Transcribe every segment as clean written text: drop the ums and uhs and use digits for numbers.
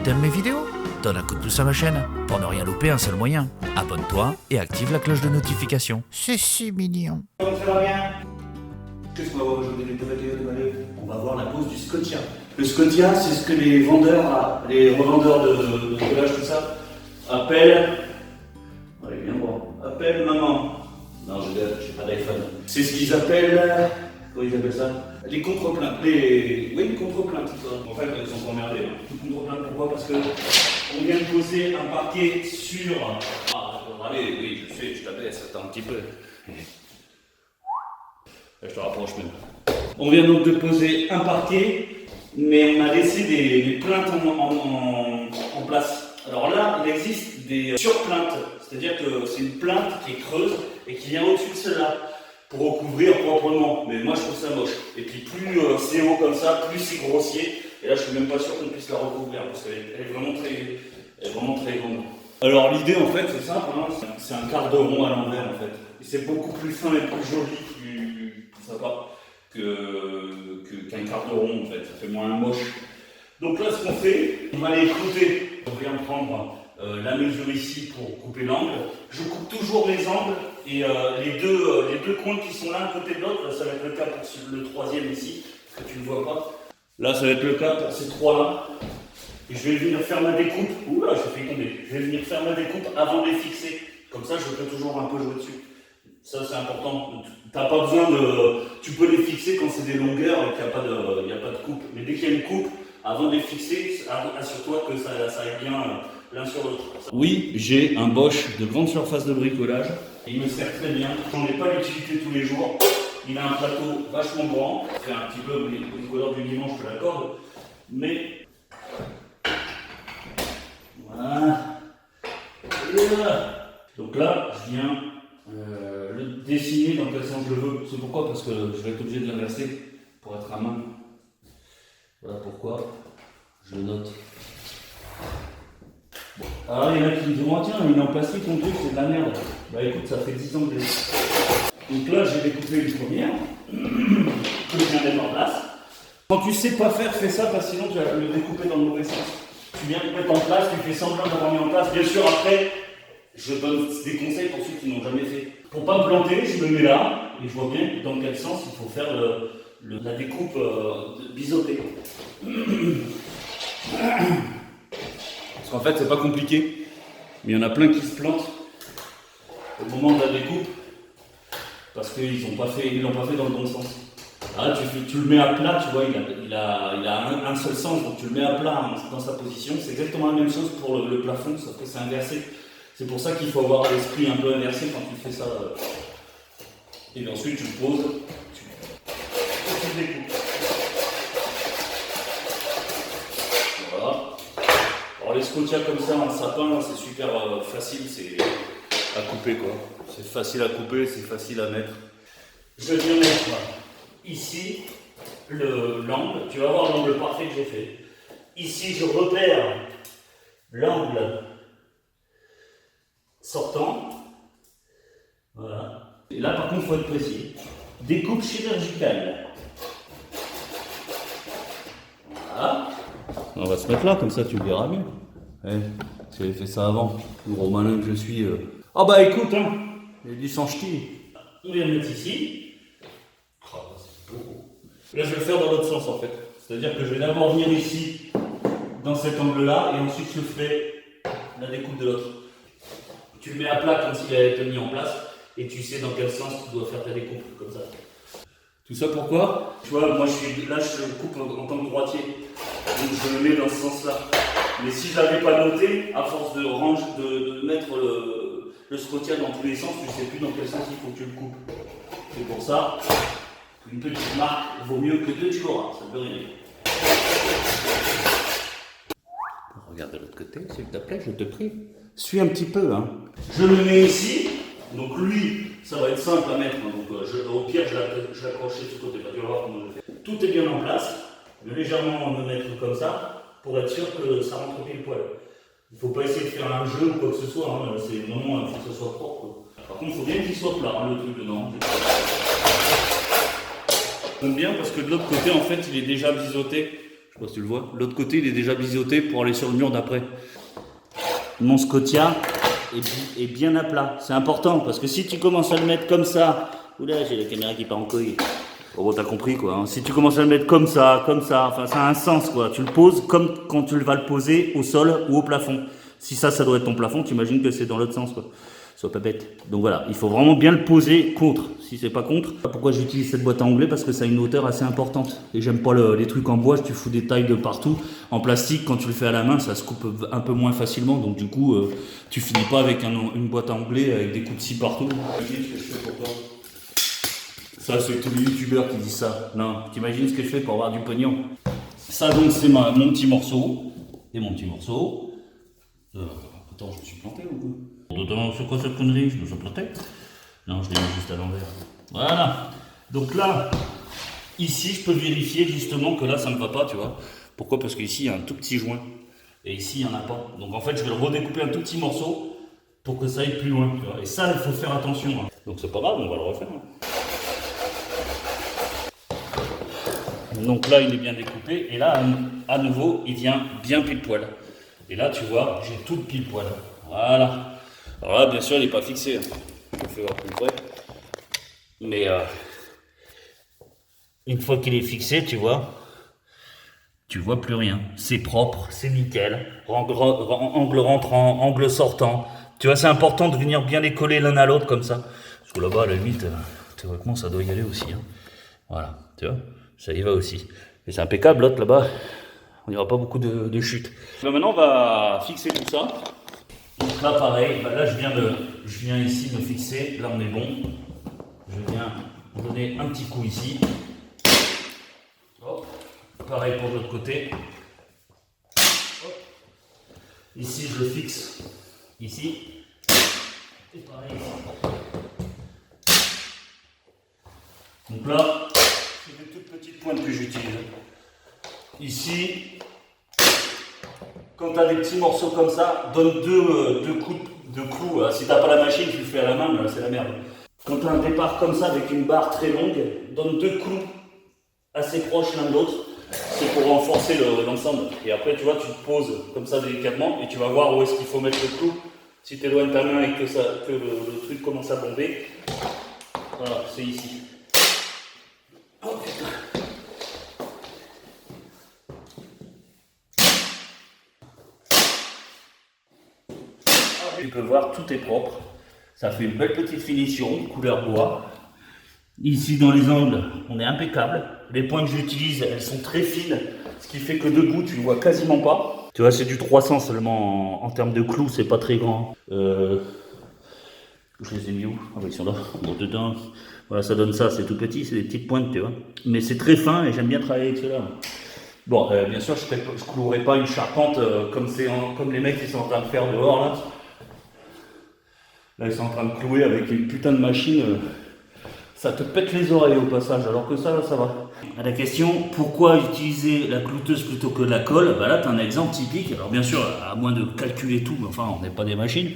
T'aimes mes vidéos? Donne un coup de pouce à ma chaîne. Pour ne rien louper, un seul moyen. Abonne-toi et active la cloche de notification. C'est si mignon. Ça va bien? Qu'est-ce qu'on va voir aujourd'hui les vidéos de Maléo? On va voir la pose du Scotia. Le Scotia, c'est ce que les vendeurs, les revendeurs de collage, tout ça, appellent. Allez, viens voir. Appelle maman. Non, j'ai pas d'iPhone. C'est ce qu'ils appellent. Comment ils appellent ça? Les contre-plaintes. Oui, les contre-plaintes. En fait, ils sont emmerdés. Contre-plaintes, pourquoi? Parce que on vient de poser un parquet sur. Ah, allez, oui, je sais, je t'abaisse, attends un petit peu. Je te rapproche même. On vient donc de poser un parquet, mais on a laissé des plaintes en place. Alors là, il existe des surplaintes, c'est-à-dire que c'est une plainte qui est creuse et qui vient au-dessus de celle-là pour recouvrir proprement. Mais moi, je trouve ça moche. Et puis plus c'est haut comme ça, plus c'est grossier. Et là, je suis même pas sûr qu'on puisse la recouvrir parce qu'elle est vraiment très grande. Alors l'idée, en fait, c'est simple. Hein, c'est un quart de rond à l'envers, en fait. Et c'est beaucoup plus fin et plus joli, plus sympa qu'un quart de rond, en fait. Ça fait moins moche. Donc là, ce qu'on fait, on va aller couper. On vient prendre la mesure ici pour couper l'angle. Je coupe toujours les angles et les deux coins qui sont l'un à côté de l'autre. Là, ça va être le cas pour le troisième ici, que tu ne vois pas. Là, ça va être le cas pour ces trois-là. Et je vais venir faire ma découpe. Oula, j'ai fait tomber. Je vais venir faire ma découpe avant de les fixer. Comme ça, je peux toujours un peu jouer dessus. Ça, c'est important. T'as pas besoin de. Tu peux les fixer quand c'est des longueurs et qu'il n'y a pas de coupe. Mais dès qu'il y a une coupe, avant de les fixer, assure-toi que ça aille bien l'un sur l'autre. Oui, j'ai un Bosch de grande surface de bricolage. Et il me sert très bien. J'en ai pas l'utilité tous les jours. Il a un plateau vachement grand. C'est un petit peu bricoleur du dimanche, je te l'accorde. Mais. Voilà. Et là. Donc là, je viens le dessiner dans quel sens je le veux. C'est pourquoi? Parce que je vais être obligé de l'inverser pour être à main. Voilà pourquoi. Je le note. Bon. Alors il y en a qui me diront, ah, tiens, il est en plastique, ton truc, c'est de la merde. Bah écoute, ça fait 10 ans que je l'ai. Donc là, j'ai découpé une première, que je viens de mettre en place. Quand tu sais pas faire, fais ça, parce que sinon tu vas le découper dans le mauvais sens. Tu viens de mettre en place, tu fais semblant d'avoir mis en place. Bien sûr, après, je donne des conseils pour ceux qui n'ont jamais fait. Pour pas me planter, je me mets là, et je vois bien dans quel sens il faut faire la découpe biseautée. Parce qu'en fait, c'est pas compliqué, mais il y en a plein qui se plantent au moment de la découpe, parce qu'ils l'ont pas fait dans le bon sens. Là, tu le mets à plat, tu vois, il a un seul sens, donc tu le mets à plat dans sa position. C'est exactement la même chose pour le plafond, sauf que c'est inversé. C'est pour ça qu'il faut avoir l'esprit un peu inversé quand tu fais ça. Et ensuite, tu le poses, tu découpes. Voilà. Alors, les Scotia comme ça en sapin, c'est super facile, c'est à couper quoi. C'est facile à couper, c'est facile à mettre. Je viens mettre ici l'angle, tu vas voir l'angle parfait que j'ai fait. Ici, je repère l'angle sortant. Voilà. Et là, par contre, il faut être précis. Découpe chirurgicale. Voilà. On va se mettre là, comme ça tu le verras mieux. Si j'avais fait ça avant, le gros malin que je suis. Ah bah écoute, hein, j'ai dit sans ch'ti. On vient de mettre ici. Oh, c'est beau. Là, je vais le faire dans l'autre sens en fait. C'est-à-dire que je vais d'abord venir ici, dans cet angle-là, et ensuite je ferai la découpe de l'autre. Tu le mets à plat comme s'il avait été mis en place, et tu sais dans quel sens tu dois faire ta découpe, comme ça. Tout ça pourquoi? Tu vois, moi là je coupe en tant que droitier, donc je le mets dans ce sens-là. Mais si je l'avais pas noté, à force de mettre le Scotia dans tous les sens, tu sais plus dans quel sens il faut que tu le coupes. C'est pour ça qu'une petite marque vaut mieux que deux, tu l'auras, ça peut rien. Regarde de l'autre côté, s'il te plaît, je te prie. Suis un petit peu, hein. Je le mets ici, donc lui, ça va être simple à mettre, hein. Donc au pire, je l'accroche de ce côté, tu vas voir comment je fais. Tout est bien en place, je vais légèrement me mettre comme ça, pour être sûr que ça rentre pile poil. Il ne faut pas essayer de faire un jeu ou quoi que ce soit, hein. C'est vraiment, il faut que ce soit propre. Par contre, il faut bien qu'il soit plat, hein, le truc dedans. J'aime bien parce que de l'autre côté, en fait, il est déjà biseauté. Je sais pas si tu le vois. L'autre côté, il est déjà biseauté pour aller sur le mur d'après. Mon Scotia est bien à plat. C'est important parce que si tu commences à le mettre comme ça, oula, j'ai la caméra qui part en couille. Bon, t'as compris quoi. Hein. Si tu commences à le mettre comme ça, enfin, ça a un sens quoi. Tu le poses comme quand tu vas le poser au sol ou au plafond. Si ça doit être ton plafond, tu imagines que c'est dans l'autre sens quoi. Sois pas bête. Donc voilà, il faut vraiment bien le poser contre. Si c'est pas contre, pourquoi j'utilise cette boîte à onglets? Parce que ça a une hauteur assez importante. Et j'aime pas les trucs en bois, tu fous des tailles de partout. En plastique, quand tu le fais à la main, ça se coupe un peu moins facilement. Donc du coup, tu finis pas avec une boîte à onglets avec des coups de scie partout. T'imagines ce que je fais pour toi? Ça, c'est tous les youtubeurs qui disent ça. Non, t'imagines ce que je fais pour avoir du pognon? Ça donc, c'est mon petit morceau. Et mon petit morceau. Attends, je me suis planté ou quoi? C'est quoi cette connerie? Je me suis planté? Non, je l'ai mis juste à l'envers. Voilà. Donc là, ici, je peux vérifier justement que là, ça ne va pas, tu vois. Pourquoi? Parce qu'ici, il y a un tout petit joint. Et ici, il n'y en a pas. Donc en fait, je vais le redécouper un tout petit morceau pour que ça aille plus loin. Tu vois. Et ça, il faut faire attention. Hein. Donc c'est pas grave, on va le refaire. Hein. Donc là, il est bien découpé. Et là, à nouveau, il vient bien pile poil. Et là, tu vois, j'ai tout pile poil. Voilà. Alors là, bien sûr, il n'est pas fixé. Hein. Je le fais voir plus près. Mais une fois qu'il est fixé, tu vois plus rien. C'est propre, c'est nickel. Angle rentrant, angle sortant. Tu vois, c'est important de venir bien les coller l'un à l'autre comme ça. Parce que là-bas, à la limite, théoriquement, ça doit y aller aussi. Hein. Voilà, tu vois, ça y va aussi. Et c'est impeccable, l'autre là-bas. On n'aura pas beaucoup de chutes. Maintenant, on va fixer tout ça. Donc là, pareil, là, je viens ici me fixer. Là, on est bon. Je viens donner un petit coup ici. Hop. Pareil pour l'autre côté. Hop. Ici, je le fixe. Ici. Et pareil ici. Donc là, c'est des toutes petites pointes que j'utilise. Ici, quand tu as des petits morceaux comme ça, donne deux coups de clous. Si tu n'as pas la machine, tu le fais à la main, c'est la merde. Quand tu as un départ comme ça avec une barre très longue, donne deux clous assez proches l'un de l'autre. C'est pour renforcer l'ensemble. Et après, tu vois, tu te poses comme ça délicatement et tu vas voir où est-ce qu'il faut mettre le clou. Si tu éloignes ta main et que le truc commence à bomber, voilà, c'est ici. Oh putain. Tu peux voir, tout est propre. Ça fait une belle petite finition, couleur bois. Ici, dans les angles, on est impeccable. Les points que j'utilise, elles sont très fines, ce qui fait que debout, tu ne vois quasiment pas. Tu vois, c'est du 300 seulement en termes de clous, c'est pas très grand. Je les ai mis où? Ah oui, ils sont là. Bon, dedans, voilà, ça donne ça, c'est tout petit, c'est des petites pointes, tu vois. Mais c'est très fin et j'aime bien travailler avec cela. Bon, bien sûr, je ne clouerai pas une charpente comme les mecs qui sont en train de faire dehors, là. Là, ils sont en train de clouer avec une putain de machine. Ça te pète les oreilles au passage, alors que ça, là, ça va. À la question, pourquoi utiliser la clouteuse plutôt que la colle? Bah là, tu as un exemple typique. Alors bien sûr, à moins de calculer tout, mais enfin, on n'est pas des machines.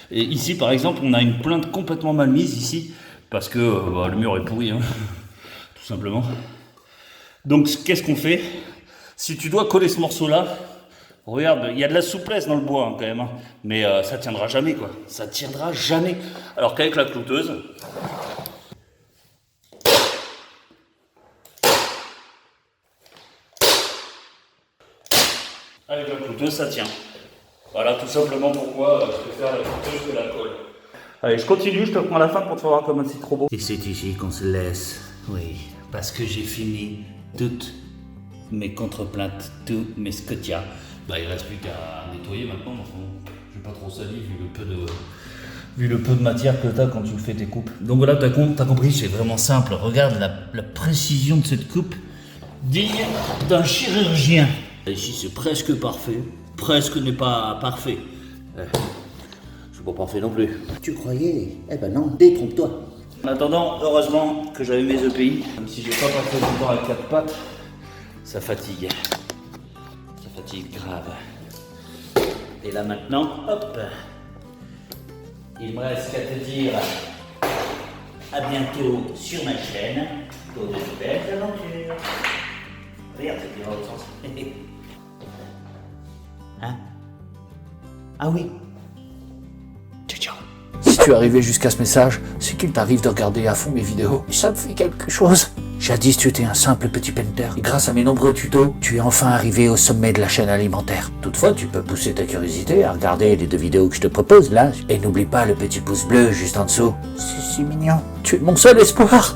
Et ici, par exemple, on a une plainte complètement mal mise, ici, parce que le mur est pourri, hein, tout simplement. Donc, qu'est-ce qu'on fait? Si tu dois coller ce morceau-là, regarde, il y a de la souplesse dans le bois, hein, quand même, hein, mais ça tiendra jamais, quoi. Ça tiendra jamais. Alors qu'avec la clouteuse... Avec la clouteuse, ça tient. Voilà tout simplement pourquoi je préfère la clouteuse que la colle. Allez, je continue, je te prends la fin pour te faire voir comment c'est trop beau. Et c'est ici qu'on se laisse, oui, parce que j'ai fini toutes mes contreplaintes, tous mes Scotia. Bah, il ne reste plus qu'à nettoyer maintenant, je vais pas trop salir vu le peu de matière que tu as quand tu fais tes coupes. Donc voilà, tu as compris, c'est vraiment simple. Regarde la précision de cette coupe, digne d'un chirurgien. Ici c'est presque parfait, presque n'est pas parfait. C'est pas parfait non plus. Tu croyais? Eh ben non, détrompe-toi. En attendant, heureusement que j'avais mes EPI, même si j'ai pas passé du temps à quatre pattes, ça fatigue. Ça fatigue grave. Et là maintenant, hop, il me reste qu'à te dire à bientôt sur ma chaîne pour de belles aventures. Regarde, ça tire dans l'autre sens. Hein? Ah oui. Ciao, ciao. Si tu es arrivé jusqu'à ce message, c'est qu'il t'arrive de regarder à fond mes vidéos. Et ça me fait quelque chose. Jadis, tu étais un simple petit penter. Et grâce à mes nombreux tutos, tu es enfin arrivé au sommet de la chaîne alimentaire. Toutefois, tu peux pousser ta curiosité à regarder les 2 vidéos que je te propose là. Et n'oublie pas le petit pouce bleu juste en dessous. C'est si mignon. Tu es mon seul espoir.